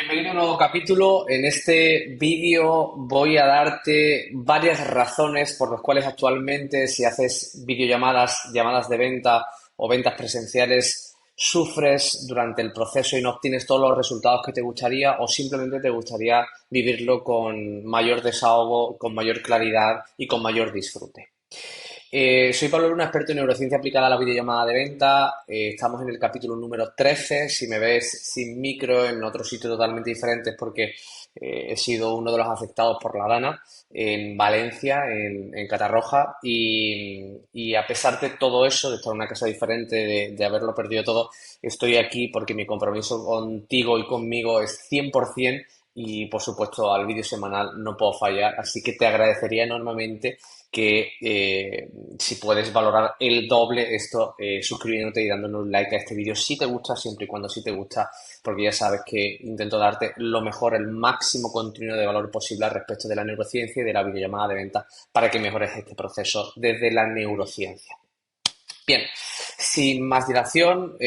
Bienvenido a un nuevo capítulo. En este vídeo voy a darte varias razones por las cuales actualmente si haces videollamadas, llamadas de venta o ventas presenciales, sufres durante el proceso y no obtienes todos los resultados que te gustaría o simplemente te gustaría vivirlo con mayor desahogo, con mayor claridad y con mayor disfrute. Soy Pablo Luna, experto en neurociencia aplicada a la videollamada de venta. Estamos en el capítulo número 13. Si me ves sin micro en otro sitio totalmente diferente es porque he sido uno de los afectados por la Dana en Valencia, en Catarroja. Y a pesar de todo eso, de estar en una casa diferente, de haberlo perdido todo, estoy aquí porque mi compromiso contigo y conmigo es 100%. Y por supuesto al vídeo semanal no puedo fallar, así que te agradecería enormemente que si puedes valorar el doble esto suscribiéndote y dándole un like a este vídeo si te gusta, siempre y cuando sí te gusta, porque ya sabes que intento darte lo mejor, el máximo contenido de valor posible al respecto de la neurociencia y de la videollamada de venta para que mejores este proceso desde la neurociencia. Bien, sin más dilación,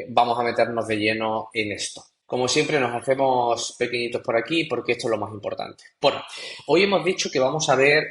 vamos a meternos de lleno en esto. Como siempre, nos hacemos pequeñitos por aquí porque esto es lo más importante. Bueno, hoy hemos dicho que vamos a ver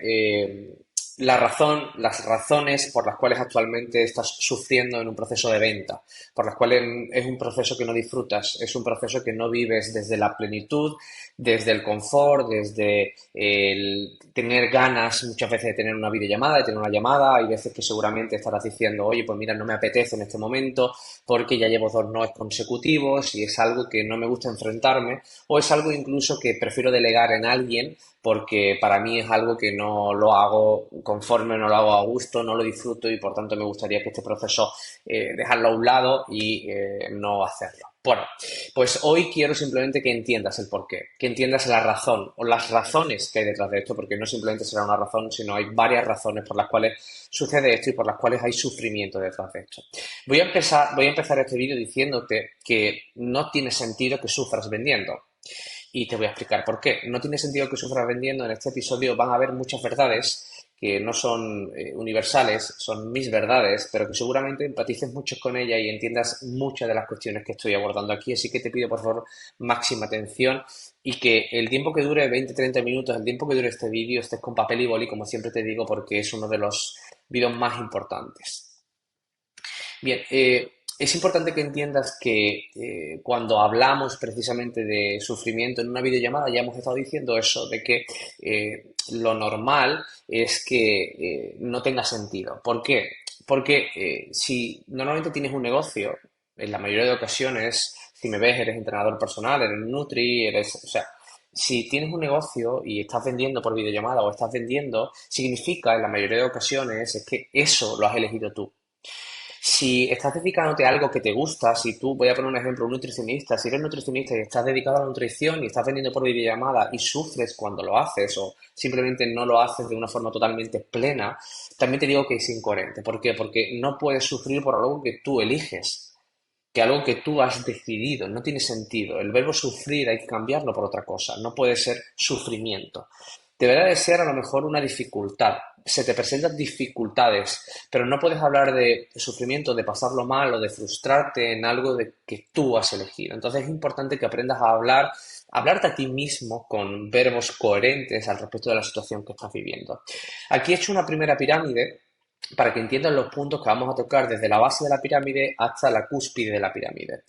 las razones por las cuales actualmente estás sufriendo en un proceso de venta, por las cuales es un proceso que no disfrutas, es un proceso que no vives desde la plenitud, desde el confort, desde el tener ganas muchas veces de tener una videollamada, de tener una llamada. Hay veces que seguramente estarás diciendo, oye, pues mira, no me apetece en este momento porque ya llevo dos noes consecutivos y es algo que no me gusta enfrentarme, o es algo incluso que prefiero delegar en alguien porque para mí es algo que no lo hago conforme, no lo hago a gusto, no lo disfruto y por tanto me gustaría que este proceso dejarlo a un lado y no hacerlo. Bueno, pues hoy quiero simplemente que entiendas el porqué, que entiendas la razón o las razones que hay detrás de esto, porque no simplemente será una razón, sino hay varias razones por las cuales sucede esto y por las cuales hay sufrimiento detrás de esto. Voy a empezar este vídeo diciéndote que no tiene sentido que sufras vendiendo. Y te voy a explicar por qué. No tiene sentido que sufras vendiendo. En este episodio van a haber muchas verdades que no son universales, son mis verdades, pero que seguramente empatices mucho con ella y entiendas muchas de las cuestiones que estoy abordando aquí. Así que te pido, por favor, máxima atención y que el tiempo que dure 20-30 minutos, el tiempo que dure este vídeo, estés con papel y boli, como siempre te digo, porque es uno de los vídeos más importantes. Bien, es importante que entiendas que cuando hablamos precisamente de sufrimiento en una videollamada, ya hemos estado diciendo eso, de que lo normal es que no tenga sentido. ¿Por qué? Porque si normalmente tienes un negocio, en la mayoría de ocasiones, si me ves, eres entrenador personal, eres nutri, o sea, si tienes un negocio y estás vendiendo por videollamada o estás vendiendo, significa en la mayoría de ocasiones es que eso lo has elegido tú. Si estás dedicándote a algo que te gusta, si tú, voy a poner un ejemplo, un nutricionista, si eres nutricionista y estás dedicado a la nutrición y estás vendiendo por videollamada y sufres cuando lo haces o simplemente no lo haces de una forma totalmente plena, también te digo que es incoherente. ¿Por qué? Porque no puedes sufrir por algo que tú eliges, que algo que tú has decidido, no tiene sentido. El verbo sufrir hay que cambiarlo por otra cosa, no puede ser sufrimiento. Deberá de ser a lo mejor una dificultad. Se te presentan dificultades, pero no puedes hablar de sufrimiento, de pasarlo mal o de frustrarte en algo de que tú has elegido. Entonces es importante que aprendas a hablarte a ti mismo con verbos coherentes al respecto de la situación que estás viviendo. Aquí he hecho una primera pirámide para que entiendan los puntos que vamos a tocar desde la base de la pirámide hasta la cúspide de la pirámide.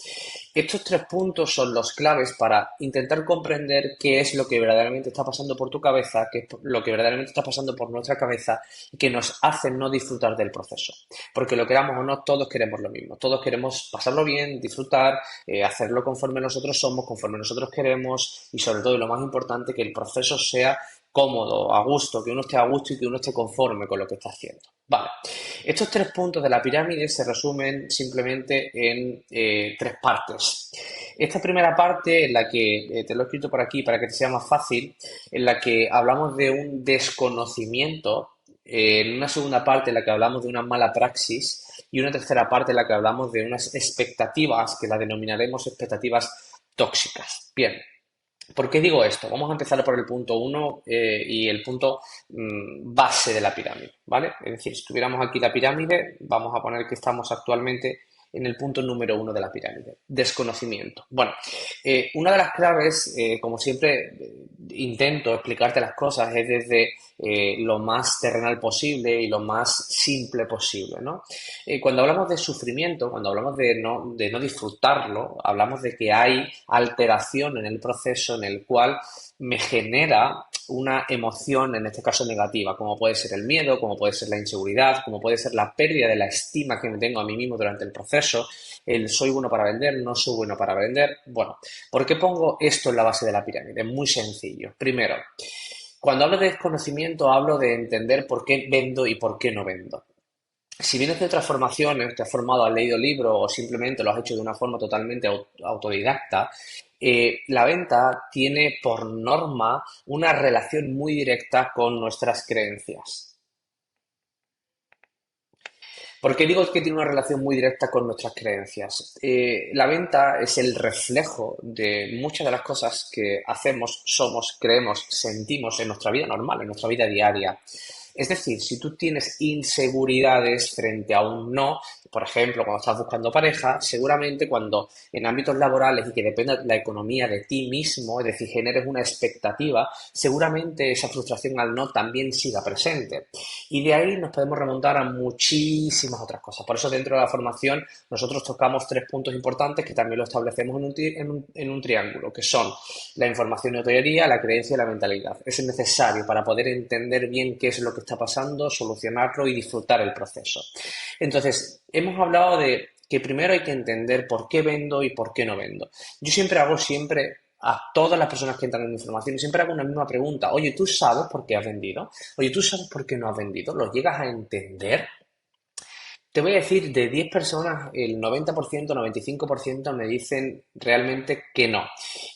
Estos tres puntos son los claves para intentar comprender qué es lo que verdaderamente está pasando por tu cabeza, qué es lo que verdaderamente está pasando por nuestra cabeza y que nos hace no disfrutar del proceso. Porque lo queramos o no, todos queremos lo mismo. Todos queremos pasarlo bien, disfrutar, hacerlo conforme nosotros somos, conforme nosotros queremos y sobre todo, y lo más importante, que el proceso sea cómodo, a gusto, que uno esté a gusto y que uno esté conforme con lo que está haciendo. Vale, estos tres puntos de la pirámide se resumen simplemente en tres partes. Esta primera parte, en la que te lo he escrito por aquí para que te sea más fácil, en la que hablamos de un desconocimiento, en una segunda parte en la que hablamos de una mala praxis y una tercera parte en la que hablamos de unas expectativas que las denominaremos expectativas tóxicas. Bien, ¿por qué digo esto? Vamos a empezar por el punto uno y el punto base de la pirámide, ¿vale? Es decir, si tuviéramos aquí la pirámide, vamos a poner que estamos actualmente en el punto número uno de la pirámide, desconocimiento. Bueno, una de las claves, como siempre intento explicarte las cosas, es desde lo más terrenal posible y lo más simple posible, ¿no? Cuando hablamos de sufrimiento, cuando hablamos de no disfrutarlo, hablamos de que hay alteración en el proceso en el cual me genera una emoción, en este caso negativa, como puede ser el miedo, como puede ser la inseguridad, como puede ser la pérdida de la estima que me tengo a mí mismo durante el proceso, el soy bueno para vender, no soy bueno para vender. Bueno, ¿por qué pongo esto en la base de la pirámide? Muy sencillo. Primero, cuando hablo de desconocimiento, hablo de entender por qué vendo y por qué no vendo. Si vienes de otras formaciones, te has formado, has leído libros o simplemente lo has hecho de una forma totalmente autodidacta, la venta tiene por norma una relación muy directa con nuestras creencias. ¿Por qué digo que tiene una relación muy directa con nuestras creencias? La venta es el reflejo de muchas de las cosas que hacemos, somos, creemos, sentimos en nuestra vida normal, en nuestra vida diaria. Es decir, si tú tienes inseguridades frente a un no, por ejemplo, cuando estás buscando pareja, seguramente cuando en ámbitos laborales y que dependa la economía de ti mismo, es decir, generes una expectativa, seguramente esa frustración al no también siga presente. Y de ahí nos podemos remontar a muchísimas otras cosas. Por eso dentro de la formación nosotros tocamos tres puntos importantes que también lo establecemos en un triángulo, que son la información y teoría, la creencia y la mentalidad. Es necesario para poder entender bien qué es lo que está pasando, solucionarlo y disfrutar el proceso. Entonces, hemos hablado de que primero hay que entender por qué vendo y por qué no vendo. Yo siempre a todas las personas que entran en mi formación, siempre hago una misma pregunta. Oye, ¿tú sabes por qué has vendido? Oye, ¿tú sabes por qué no has vendido? ¿Lo llegas a entender? Te voy a decir, de 10 personas, el 90%, 95% me dicen realmente que no.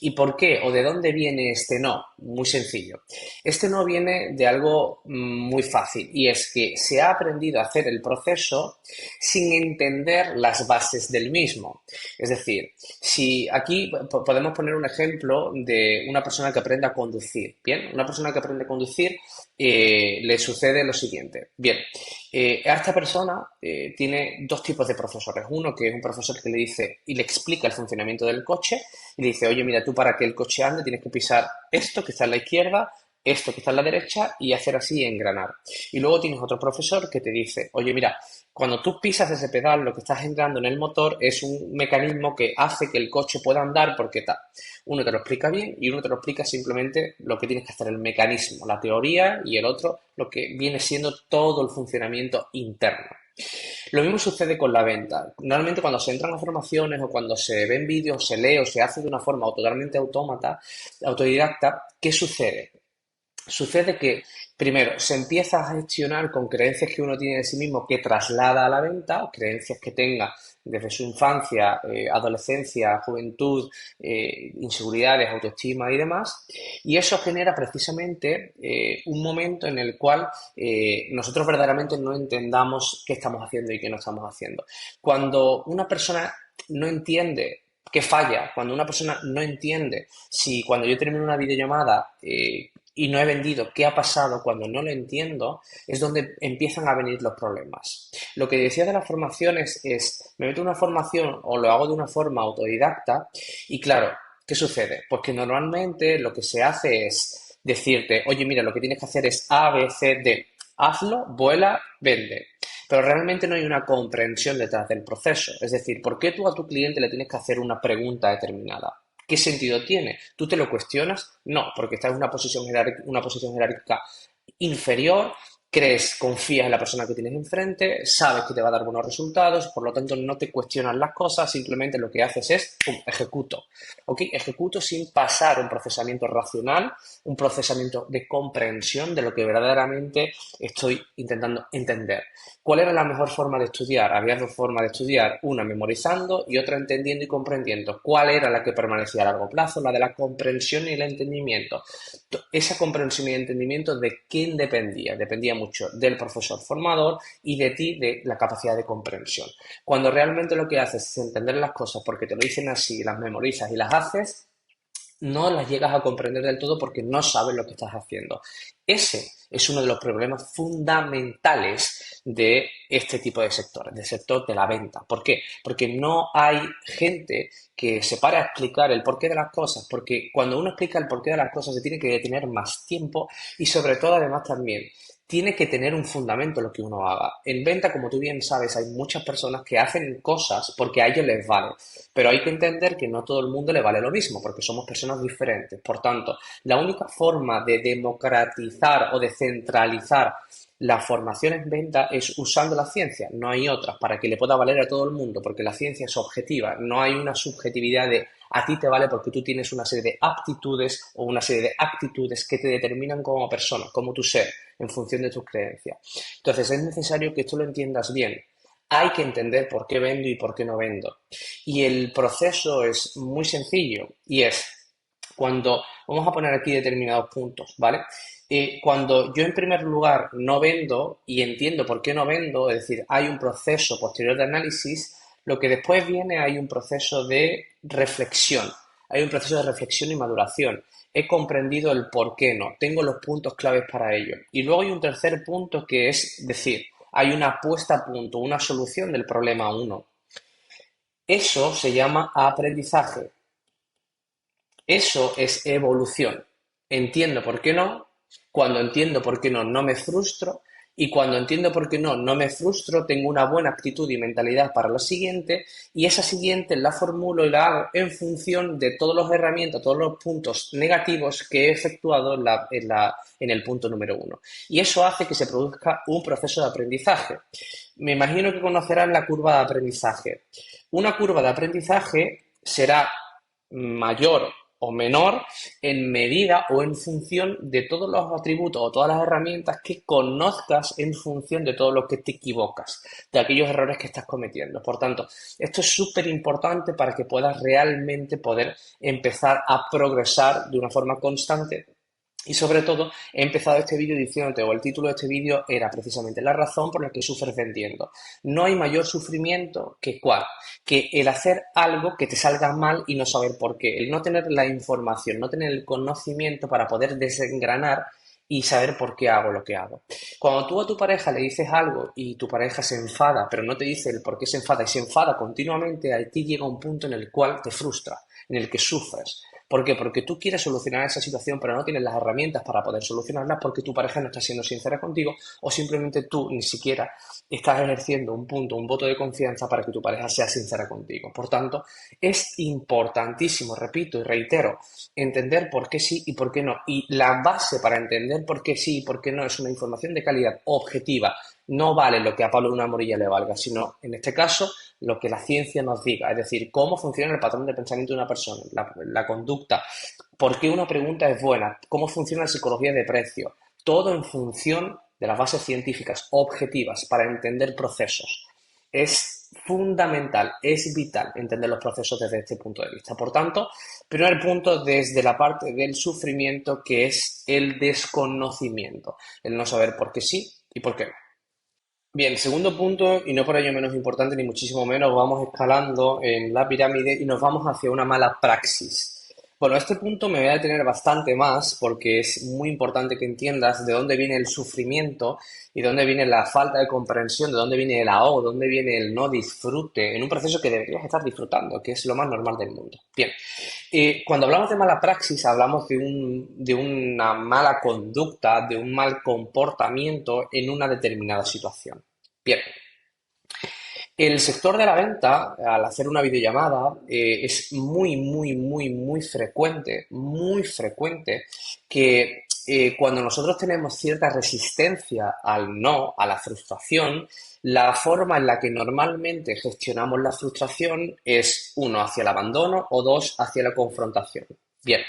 ¿Y por qué? ¿O de dónde viene este no? Muy sencillo. Este no viene de algo muy fácil y es que se ha aprendido a hacer el proceso sin entender las bases del mismo. Es decir, si aquí podemos poner un ejemplo de una persona que aprende a conducir. Bien, una persona que aprende a conducir le sucede lo siguiente. Bien, a esta persona tiene dos tipos de profesores. Uno que es un profesor que le dice y le explica el funcionamiento del coche y le dice, oye, mira, tú para que el coche ande tienes que pisar esto que está a la izquierda, esto que está a la derecha y hacer así y engranar. Y luego tienes otro profesor que te dice, oye, mira, cuando tú pisas ese pedal, lo que estás entrando en el motor es un mecanismo que hace que el coche pueda andar porque tal. Uno te lo explica bien y uno te lo explica simplemente lo que tienes que hacer, el mecanismo, la teoría y el otro lo que viene siendo todo el funcionamiento interno. Lo mismo sucede con la venta. Normalmente cuando se entran a formaciones o cuando se ven vídeos, se lee o se hace de una forma totalmente autómata, autodidacta, ¿qué sucede? Sucede que, primero, se empieza a gestionar con creencias que uno tiene de sí mismo que traslada a la venta, o creencias que tenga desde su infancia, adolescencia, juventud, inseguridades, autoestima y demás. Y eso genera precisamente un momento en el cual nosotros verdaderamente no entendamos qué estamos haciendo y qué no estamos haciendo. Cuando una persona no entiende que falla, cuando una persona no entiende si cuando yo termino una videollamada y no he vendido, qué ha pasado cuando no lo entiendo, es donde empiezan a venir los problemas. Lo que decía de las formaciones es, me meto en una formación o lo hago de una forma autodidacta y claro, ¿qué sucede? Pues que normalmente lo que se hace es decirte, oye, mira, lo que tienes que hacer es A, B, C, D. Hazlo, vuela, vende. Pero realmente no hay una comprensión detrás del proceso. Es decir, ¿por qué tú a tu cliente le tienes que hacer una pregunta determinada? ¿Qué sentido tiene? ¿Tú te lo cuestionas? No, porque estás en una posición jerárquica inferior, crees, confías en la persona que tienes enfrente, sabes que te va a dar buenos resultados, por lo tanto no te cuestionas las cosas, simplemente lo que haces es, pum, ejecuto. ¿Ok? Ejecuto sin pasar un procesamiento racional, un procesamiento de comprensión de lo que verdaderamente estoy intentando entender. ¿Cuál era la mejor forma de estudiar? Había dos formas de estudiar, una memorizando y otra entendiendo y comprendiendo. ¿Cuál era la que permanecía a largo plazo? La de la comprensión y el entendimiento. Esa comprensión y entendimiento, ¿de quién dependía? Dependía mucho del profesor formador y de ti, de la capacidad de comprensión. Cuando realmente lo que haces es entender las cosas porque te lo dicen así, las memorizas y las haces, no las llegas a comprender del todo porque no sabes lo que estás haciendo. Ese es uno de los problemas fundamentales de este tipo de sectores, del sector de la venta. ¿Por qué? Porque no hay gente que se pare a explicar el porqué de las cosas, porque cuando uno explica el porqué de las cosas se tiene que tener más tiempo y sobre todo además también tiene que tener un fundamento lo que uno haga. En venta, como tú bien sabes, hay muchas personas que hacen cosas porque a ellos les vale, pero hay que entender que no todo el mundo le vale lo mismo, porque somos personas diferentes. Por tanto, la única forma de democratizar o de centralizar la formación en venta es usando la ciencia, no hay otra, para que le pueda valer a todo el mundo, porque la ciencia es objetiva, no hay una subjetividad de a ti te vale porque tú tienes una serie de aptitudes o una serie de actitudes que te determinan como persona, como tu ser, en función de tus creencias. Entonces es necesario que tú lo entiendas bien. Hay que entender por qué vendo y por qué no vendo. Y el proceso es muy sencillo y es cuando, vamos a poner aquí determinados puntos, ¿vale? Cuando yo en primer lugar no vendo y entiendo por qué no vendo, es decir, hay un proceso posterior de análisis, lo que después viene hay un proceso de reflexión, hay un proceso de reflexión y maduración. He comprendido el por qué no, tengo los puntos claves para ello. Y luego hay un tercer punto que es decir, hay una puesta a punto, una solución del problema uno. Eso se llama aprendizaje. Eso es evolución. Entiendo por qué no. Cuando entiendo por qué no, no me frustro. Y cuando entiendo por qué no, no me frustro, tengo una buena actitud y mentalidad para la siguiente. Y esa siguiente la formulo y la hago en función de todas las herramientas, todos los puntos negativos que he efectuado en el punto número uno. Y eso hace que se produzca un proceso de aprendizaje. Me imagino que conocerán la curva de aprendizaje. Una curva de aprendizaje será mayor o menor en medida o en función de todos los atributos o todas las herramientas que conozcas en función de todo lo que te equivocas, de aquellos errores que estás cometiendo. Por tanto, esto es súper importante para que puedas realmente poder empezar a progresar de una forma constante y sobre todo, he empezado este vídeo diciéndote, o el título de este vídeo era precisamente la razón por la que sufres vendiendo. No hay mayor sufrimiento que cuál, que el hacer algo que te salga mal y no saber por qué, el no tener la información, no tener el conocimiento para poder desengranar y saber por qué hago lo que hago. Cuando tú a tu pareja le dices algo y tu pareja se enfada, pero no te dice el por qué se enfada y se enfada continuamente, a ti llega un punto en el cual te frustra, en el que sufres. ¿Por qué? Porque tú quieres solucionar esa situación, pero no tienes las herramientas para poder solucionarla porque tu pareja no está siendo sincera contigo o simplemente tú ni siquiera estás ejerciendo un punto, un voto de confianza para que tu pareja sea sincera contigo. Por tanto, es importantísimo, repito y reitero, entender por qué sí y por qué no. Y la base para entender por qué sí y por qué no es una información de calidad objetiva. No vale lo que a Pablo una morilla le valga, sino, en este caso, lo que la ciencia nos diga, es decir, cómo funciona el patrón de pensamiento de una persona, la conducta, por qué una pregunta es buena, cómo funciona la psicología de precio, todo en función de las bases científicas objetivas para entender procesos. Es fundamental, es vital entender los procesos desde este punto de vista. Por tanto, primer punto desde la parte del sufrimiento que es el desconocimiento, el no saber por qué sí y por qué no. Bien, segundo punto, y no por ello menos importante, ni muchísimo menos, vamos escalando en la pirámide y nos vamos hacia una mala praxis. Bueno, a este punto me voy a detener bastante más porque es muy importante que entiendas de dónde viene el sufrimiento y de dónde viene la falta de comprensión, de dónde viene el ahogo, de dónde viene el no disfrute en un proceso que deberías estar disfrutando, que es lo más normal del mundo. Bien, cuando hablamos de mala praxis, hablamos de una mala conducta, de un mal comportamiento en una determinada situación. Bien, el sector de la venta, al hacer una videollamada, es muy frecuente que cuando nosotros tenemos cierta resistencia al no, a la frustración, la forma en la que normalmente gestionamos la frustración es, uno, hacia el abandono o dos, hacia la confrontación. Bien,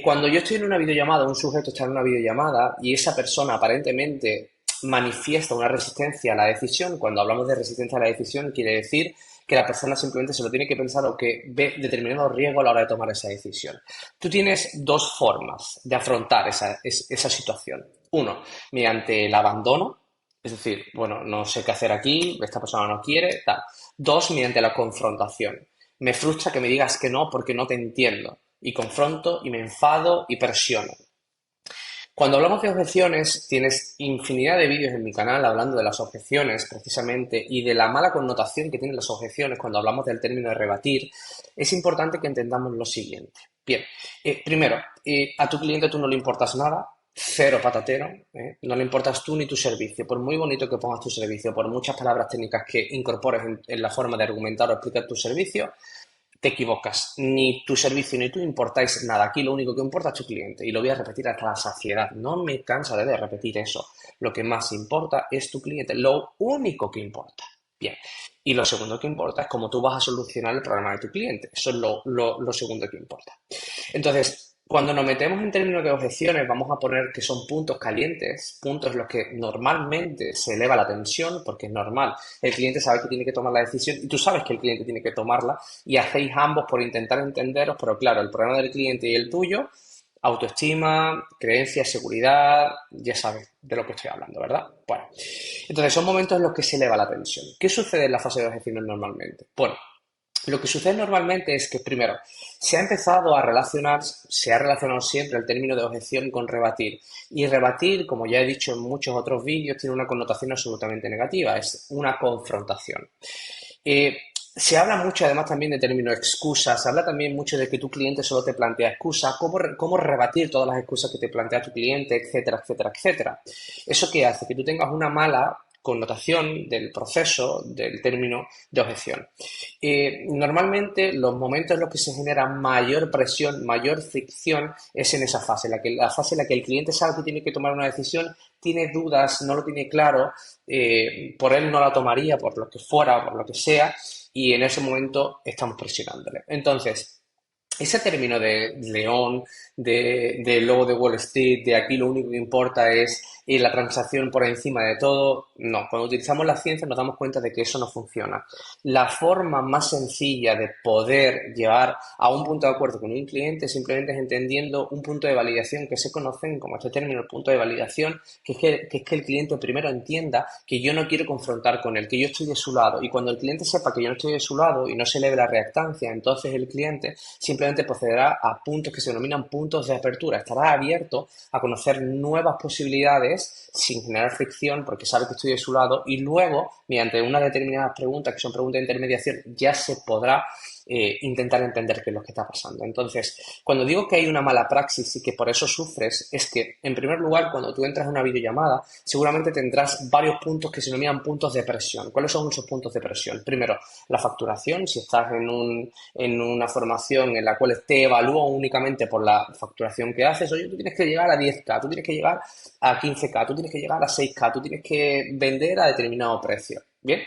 cuando yo estoy en una videollamada, un sujeto está en una videollamada y esa persona aparentemente manifiesta una resistencia a la decisión, cuando hablamos de resistencia a la decisión, quiere decir que la persona simplemente se lo tiene que pensar o que ve determinado riesgo a la hora de tomar esa decisión. Tú tienes dos formas de afrontar esa situación. Uno, mediante el abandono, es decir, bueno, no sé qué hacer aquí, esta persona no quiere, tal. Dos, mediante la confrontación. Me frustra que me digas que no porque no te entiendo. y confronto y me enfado y presiono. Cuando hablamos de objeciones, tienes infinidad de vídeos en mi canal hablando de las objeciones precisamente y de la mala connotación que tienen las objeciones cuando hablamos del término de rebatir. Es importante que entendamos lo siguiente. Bien, primero, a tu cliente tú no le importas nada, cero patatero, no le importas tú ni tu servicio. Por muy bonito que pongas tu servicio, por muchas palabras técnicas que incorpores en la forma de argumentar o explicar tu servicio, te equivocas. Ni tu servicio ni tú importáis nada. Aquí lo único que importa es tu cliente. Y lo voy a repetir hasta la saciedad. No me cansaré de repetir eso. Lo que más importa es tu cliente. Lo único que importa. Bien. Y lo segundo que importa es cómo tú vas a solucionar el problema de tu cliente. Eso es lo segundo que importa. Entonces, cuando nos metemos en términos de objeciones, vamos a poner que son puntos calientes, puntos en los que normalmente se eleva la tensión, porque es normal. El cliente sabe que tiene que tomar la decisión y tú sabes que el cliente tiene que tomarla y hacéis ambos por intentar entenderos, pero claro, el problema del cliente y el tuyo, autoestima, creencias, seguridad, ya sabes de lo que estoy hablando, ¿verdad? Bueno, entonces son momentos en los que se eleva la tensión. ¿Qué sucede en la fase de objeciones normalmente? Bueno, lo que sucede normalmente es que, primero, se ha relacionado siempre el término de objeción con rebatir. Y rebatir, como ya he dicho en muchos otros vídeos, tiene una connotación absolutamente negativa, es una confrontación. Se habla mucho además también de término excusas, se habla también mucho de que tu cliente solo te plantea excusas, cómo rebatir todas las excusas que te plantea tu cliente, etcétera, etcétera, etcétera. ¿Eso qué hace? Que tú tengas una mala connotación del proceso del término de objeción. Normalmente los momentos en los que se genera mayor presión, mayor fricción, es en esa fase, la fase en la que el cliente sabe que tiene que tomar una decisión, tiene dudas, no lo tiene claro, por él no la tomaría, por lo que fuera, por lo que sea, y en ese momento estamos presionándole. Entonces, ese término de león, de lobo de Wall Street, de aquí lo único que importa es la transacción por encima de todo, no. Cuando utilizamos la ciencia nos damos cuenta de que eso no funciona. La forma más sencilla de poder llevar a un punto de acuerdo con un cliente simplemente es entendiendo un punto de validación que se conocen como este término, el punto de validación, que es que el cliente primero entienda que yo no quiero confrontar con él, que yo estoy de su lado. Y cuando el cliente sepa que yo no estoy de su lado y no se eleve la reactancia, entonces el cliente simplemente procederá a puntos que se denominan puntos de apertura. Estará abierto a conocer nuevas posibilidades sin generar fricción porque sabe que estoy de su lado y luego, mediante unas determinadas preguntas que son preguntas de intermediación, ya se podrá intentar entender qué es lo que está pasando. Entonces, cuando digo que hay una mala praxis y que por eso sufres, es que, en primer lugar, cuando tú entras en una videollamada, seguramente tendrás varios puntos que se denominan puntos de presión. ¿Cuáles son esos puntos de presión? Primero, la facturación. Si estás en una formación en la cual te evalúo únicamente por la facturación que haces, oye, tú tienes que llegar a 10K, tú tienes que llegar a 15K, tú tienes que llegar a 6K, tú tienes que vender a determinado precio. ¿Bien?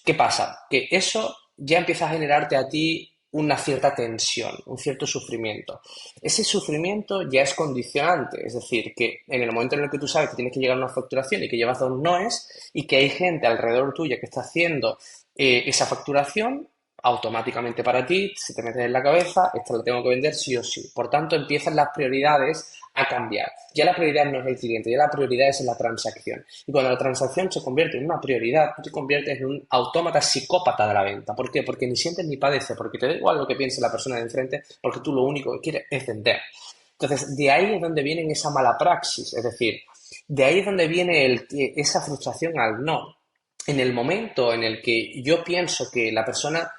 ¿Qué pasa? Que eso ya empieza a generarte a ti una cierta tensión, un cierto sufrimiento. Ese sufrimiento ya es condicionante, es decir, que en el momento en el que tú sabes que tienes que llegar a una facturación y que llevas dos noes y que hay gente alrededor tuya que está haciendo esa facturación, automáticamente para ti se te mete en la cabeza, esta la tengo que vender sí o sí. Por tanto, empiezan las prioridades a cambiar. Ya la prioridad no es el cliente, ya la prioridad es la transacción. Y cuando la transacción se convierte en una prioridad, tú te conviertes en un autómata psicópata de la venta. ¿Por qué? Porque ni sientes ni padeces, porque te da igual lo que piense la persona de enfrente, porque tú lo único que quieres es vender. Entonces, de ahí es donde viene esa mala praxis, es decir, de ahí es donde viene esa frustración al no. En el momento en el que yo pienso que la persona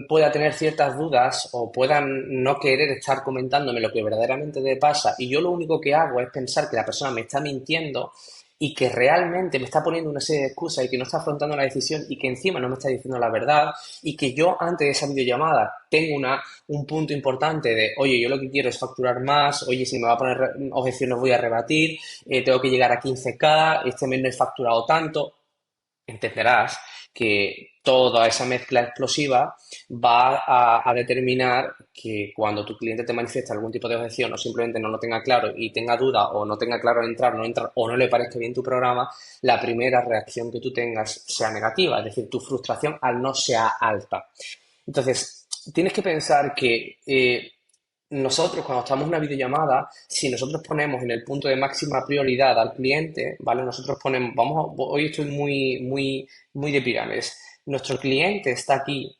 pueda tener ciertas dudas o puedan no querer estar comentándome lo que verdaderamente le pasa y yo lo único que hago es pensar que la persona me está mintiendo y que realmente me está poniendo una serie de excusas y que no está afrontando la decisión y que encima no me está diciendo la verdad y que yo antes de esa videollamada tengo un punto importante de, oye, yo lo que quiero es facturar más, oye, si me va a poner objeciones voy a rebatir, tengo que llegar a 15K, este mes no he facturado tanto, entenderás que toda esa mezcla explosiva va a determinar que cuando tu cliente te manifiesta algún tipo de objeción o simplemente no lo tenga claro y tenga duda o no tenga claro entrar, no entrar o no le parezca bien tu programa, la primera reacción que tú tengas sea negativa, es decir, tu frustración al no sea alta. Entonces, tienes que pensar que nosotros cuando estamos en una videollamada, si nosotros ponemos en el punto de máxima prioridad al cliente, ¿vale? Nosotros ponemos, hoy estoy muy de pirámides. Nuestro cliente está aquí.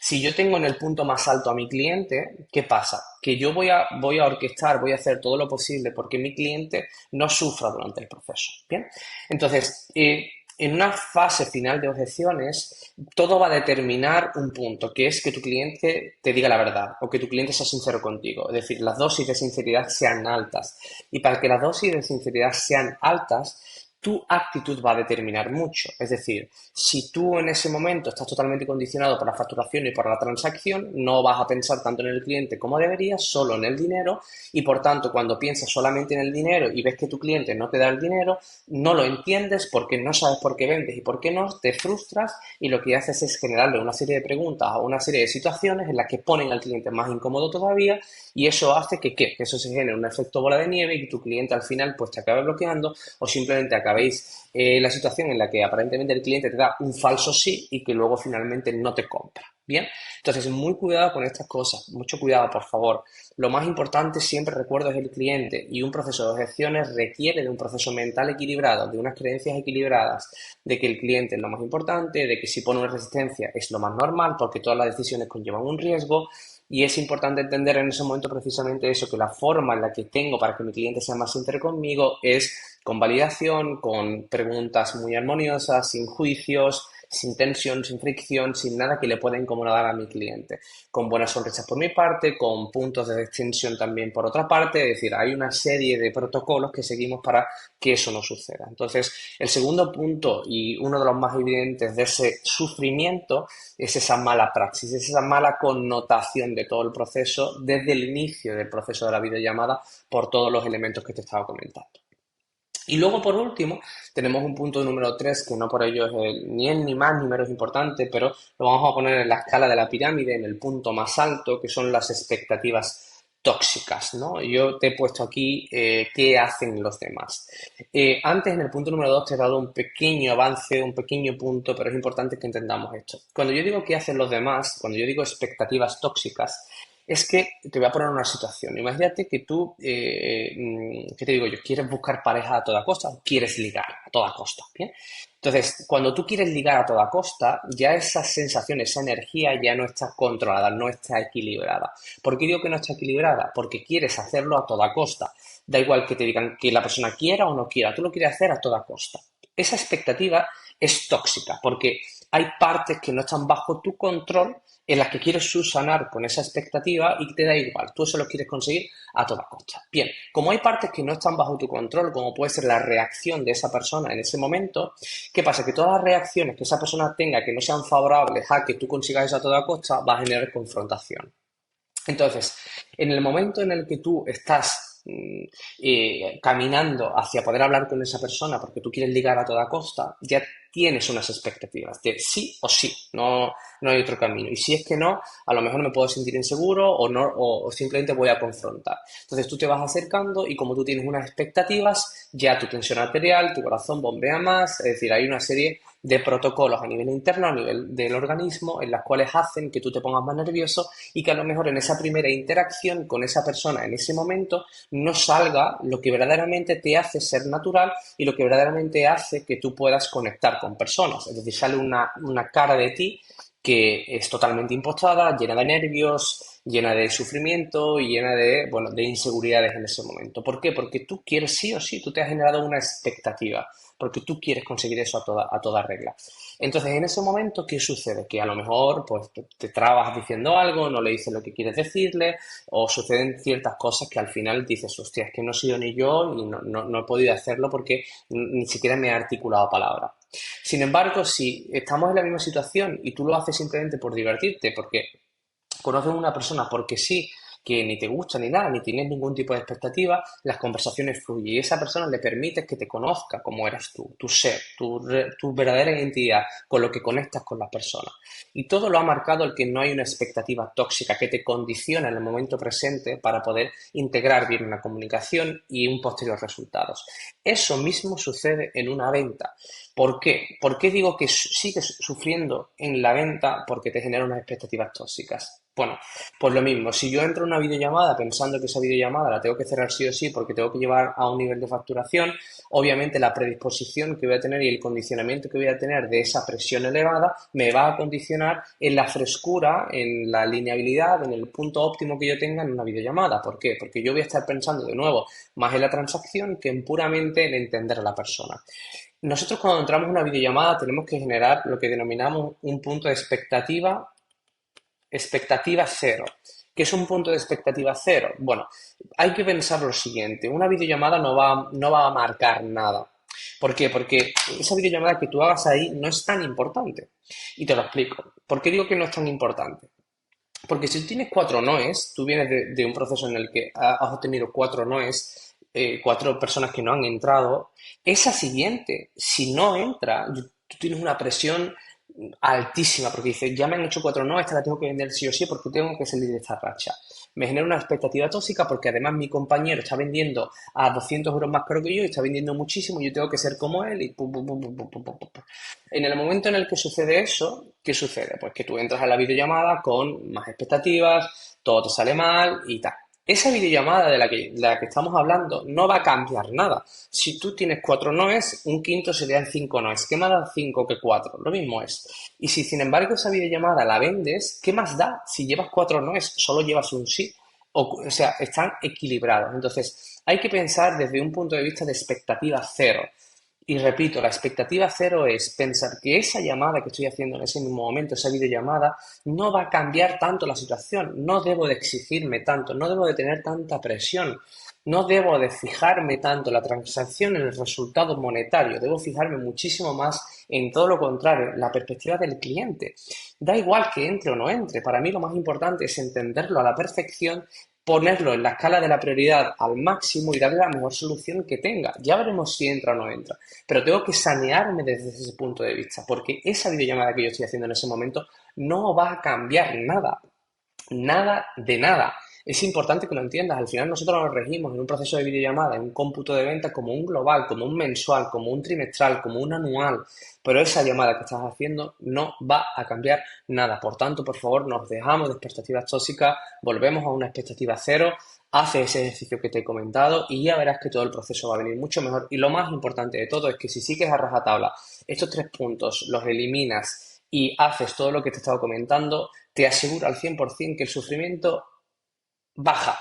Si yo tengo en el punto más alto a mi cliente, ¿qué pasa? Que yo voy a orquestar, voy a hacer todo lo posible porque mi cliente no sufra durante el proceso. Bien, entonces, en una fase final de objeciones, todo va a determinar un punto, que es que tu cliente te diga la verdad o que tu cliente sea sincero contigo. Es decir, las dosis de sinceridad sean altas. Y para que las dosis de sinceridad sean altas, tu actitud va a determinar mucho. Es decir, si tú en ese momento estás totalmente condicionado por la facturación y por la transacción, no vas a pensar tanto en el cliente como deberías, solo en el dinero, y por tanto, cuando piensas solamente en el dinero y ves que tu cliente no te da el dinero, no lo entiendes porque no sabes por qué vendes y por qué no, te frustras y lo que haces es generarle una serie de preguntas o una serie de situaciones en las que ponen al cliente más incómodo todavía y eso hace que eso se genere un efecto bola de nieve y que tu cliente al final pues te acabe bloqueando o simplemente acabéis la situación en la que aparentemente el cliente te da un falso sí y que luego finalmente no te compra. Bien, entonces muy cuidado con estas cosas, mucho cuidado por favor. Lo más importante siempre recuerdo es el cliente y un proceso de objeciones requiere de un proceso mental equilibrado, de unas creencias equilibradas, de que el cliente es lo más importante, de que si pone una resistencia es lo más normal porque todas las decisiones conllevan un riesgo y es importante entender en ese momento precisamente eso, que la forma en la que tengo para que mi cliente sea más sincero conmigo es con validación, con preguntas muy armoniosas, sin juicios, sin tensión, sin fricción, sin nada que le pueda incomodar a mi cliente. Con buenas sonrisas por mi parte, con puntos de extensión también por otra parte, es decir, hay una serie de protocolos que seguimos para que eso no suceda. Entonces, el segundo punto y uno de los más evidentes de ese sufrimiento es esa mala praxis, es esa mala connotación de todo el proceso desde el inicio del proceso de la videollamada por todos los elementos que te estaba comentando. Y luego, por último, tenemos un punto número 3 que no por ello es ni es ni más ni menos importante, pero lo vamos a poner en la escala de la pirámide, en el punto más alto, que son las expectativas tóxicas, ¿no? Yo te he puesto aquí qué hacen los demás. Antes, en el punto número 2 te he dado un pequeño avance, un pequeño punto, pero es importante que entendamos esto. Cuando yo digo qué hacen los demás, cuando yo digo expectativas tóxicas, es que te voy a poner una situación. Imagínate que tú, ¿qué te digo yo? ¿Quieres buscar pareja a toda costa o quieres ligar a toda costa? ¿Bien? Entonces, cuando tú quieres ligar a toda costa, ya esa sensación, esa energía ya no está controlada, no está equilibrada. ¿Por qué digo que no está equilibrada? Porque quieres hacerlo a toda costa. Da igual que te digan que la persona quiera o no quiera, tú lo quieres hacer a toda costa. Esa expectativa es tóxica porque hay partes que no están bajo tu control en las que quieres subsanar con esa expectativa y te da igual, tú eso lo quieres conseguir a toda costa. Bien, como hay partes que no están bajo tu control, como puede ser la reacción de esa persona en ese momento, ¿qué pasa? Que todas las reacciones que esa persona tenga que no sean favorables a que tú consigas eso a toda costa, va a generar confrontación. Entonces, en el momento en el que tú estás caminando hacia poder hablar con esa persona porque tú quieres ligar a toda costa, ya tienes unas expectativas de sí o sí, no, no hay otro camino. Y si es que no, a lo mejor me puedo sentir inseguro o, no, o simplemente voy a confrontar. Entonces tú te vas acercando y como tú tienes unas expectativas, ya tu tensión arterial, tu corazón bombea más, es decir, hay una serie de protocolos a nivel interno, a nivel del organismo, en las cuales hacen que tú te pongas más nervioso y que a lo mejor en esa primera interacción con esa persona en ese momento no salga lo que verdaderamente te hace ser natural y lo que verdaderamente hace que tú puedas conectar con personas. Es decir, sale una cara de ti que es totalmente impostada, llena de nervios, llena de sufrimiento y llena de, bueno, de inseguridades en ese momento. ¿Por qué? Porque tú quieres sí o sí, tú te has generado una expectativa, porque tú quieres conseguir eso a toda regla. Entonces, en ese momento, ¿qué sucede? Que a lo mejor pues, te trabas diciendo algo, no le dices lo que quieres decirle, o suceden ciertas cosas que al final dices, hostia, es que no he sido ni yo y no he podido hacerlo porque ni siquiera me he articulado palabra. Sin embargo, si estamos en la misma situación y tú lo haces simplemente por divertirte, porque conoces a una persona porque sí, que ni te gusta ni nada, ni tienes ningún tipo de expectativa, las conversaciones fluyen y esa persona le permites que te conozca como eres tú, tu ser, tu verdadera identidad, con lo que conectas con las personas. Y todo lo ha marcado el que no hay una expectativa tóxica que te condiciona en el momento presente para poder integrar bien una comunicación y un posterior resultados. Eso mismo sucede en una venta. ¿Por qué? ¿Por qué digo que sigues sufriendo en la venta porque te generan unas expectativas tóxicas? Bueno, pues lo mismo, si yo entro en una videollamada pensando que esa videollamada la tengo que cerrar sí o sí porque tengo que llevar a un nivel de facturación, obviamente la predisposición que voy a tener y el condicionamiento que voy a tener de esa presión elevada me va a condicionar en la frescura, en la linealidad, en el punto óptimo que yo tenga en una videollamada. ¿Por qué? Porque yo voy a estar pensando de nuevo más en la transacción que en puramente en entender a la persona. Nosotros cuando entramos en una videollamada tenemos que generar lo que denominamos un punto de expectativa cero. ¿Qué es un punto de expectativa cero? Bueno, hay que pensar lo siguiente, una videollamada no va a marcar nada. ¿Por qué? Porque esa videollamada que tú hagas ahí no es tan importante. Y te lo explico. ¿Por qué digo que no es tan importante? Porque si tú tienes cuatro noes, tú vienes de un proceso en el que has obtenido cuatro noes, cuatro personas que no han entrado, esa siguiente, si no entra, tú tienes una presión altísima, porque dices, ya me han hecho cuatro no, esta la tengo que vender sí o sí porque tengo que salir de esta racha. Me genera una expectativa tóxica porque además mi compañero está vendiendo a 200 euros más caro que yo y está vendiendo muchísimo y yo tengo que ser como él y pum, pum, pum, pum, pum, pum, pum, pum. En el momento en el que sucede eso, ¿qué sucede? Pues que tú entras a la videollamada con más expectativas, todo te sale mal y tal. Esa videollamada de la que estamos hablando no va a cambiar nada. Si tú tienes cuatro noes, un quinto serían cinco noes. ¿Qué más da cinco que cuatro? Lo mismo es. Y si sin embargo esa videollamada la vendes, ¿qué más da? Si llevas cuatro noes, solo llevas un sí. O sea, están equilibrados. Entonces, hay que pensar desde un punto de vista de expectativa cero. Y repito, la expectativa cero es pensar que esa llamada que estoy haciendo en ese mismo momento, esa videollamada, no va a cambiar tanto la situación. No debo de exigirme tanto, no debo de tener tanta presión, no debo de fijarme tanto en la transacción, en el resultado monetario. Debo fijarme muchísimo más en todo lo contrario, la perspectiva del cliente. Da igual que entre o no entre. Para mí lo más importante es entenderlo a la perfección, ponerlo en la escala de la prioridad al máximo y darle la mejor solución que tenga. Ya veremos si entra o no entra, pero tengo que sanearme desde ese punto de vista, porque esa videollamada que yo estoy haciendo en ese momento no va a cambiar nada, nada de nada. Es importante que lo entiendas. Al final nosotros nos regimos en un proceso de videollamada, en un cómputo de venta como un global, como un mensual, como un trimestral, como un anual. Pero esa llamada que estás haciendo no va a cambiar nada. Por tanto, por favor, nos dejamos de expectativas tóxicas, volvemos a una expectativa cero, hace ese ejercicio que te he comentado y ya verás que todo el proceso va a venir mucho mejor. Y lo más importante de todo es que si sigues a rajatabla estos tres puntos, los eliminas y haces todo lo que te he estado comentando, te aseguro al 100% que el sufrimiento baja,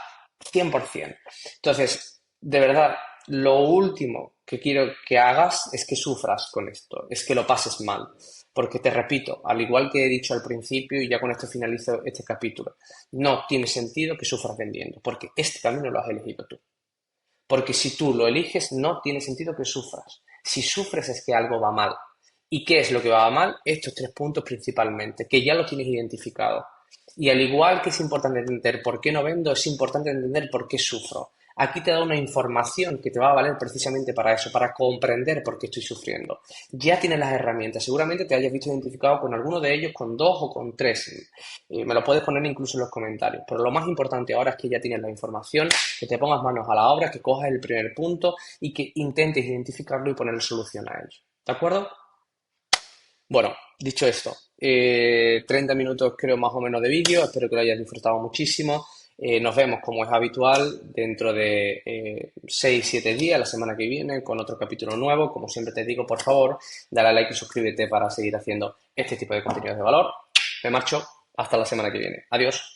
100%. Entonces, de verdad, lo último que quiero que hagas es que sufras con esto, es que lo pases mal. Porque te repito, al igual que he dicho al principio, y ya con esto finalizo este capítulo, no tiene sentido que sufras vendiendo, porque este camino lo has elegido tú. Porque si tú lo eliges, no tiene sentido que sufras. Si sufres es que algo va mal. ¿Y qué es lo que va mal? Estos tres puntos principalmente, que ya los tienes identificados. Y al igual que es importante entender por qué no vendo, es importante entender por qué sufro. Aquí te da una información que te va a valer precisamente para eso, para comprender por qué estoy sufriendo. Ya tienes las herramientas, seguramente te hayas visto identificado con alguno de ellos, con dos o con tres. Me lo puedes poner incluso en los comentarios. Pero lo más importante ahora es que ya tienes la información, que te pongas manos a la obra, que cojas el primer punto y que intentes identificarlo y ponerle solución a ello. ¿De acuerdo? Bueno, dicho esto, 30 minutos creo más o menos de vídeo, espero que lo hayas disfrutado muchísimo. Nos vemos como es habitual dentro de 6-7 días, la semana que viene, con otro capítulo nuevo. Como siempre te digo, por favor, dale a like y suscríbete para seguir haciendo este tipo de contenidos de valor. Me marcho, hasta la semana que viene. Adiós.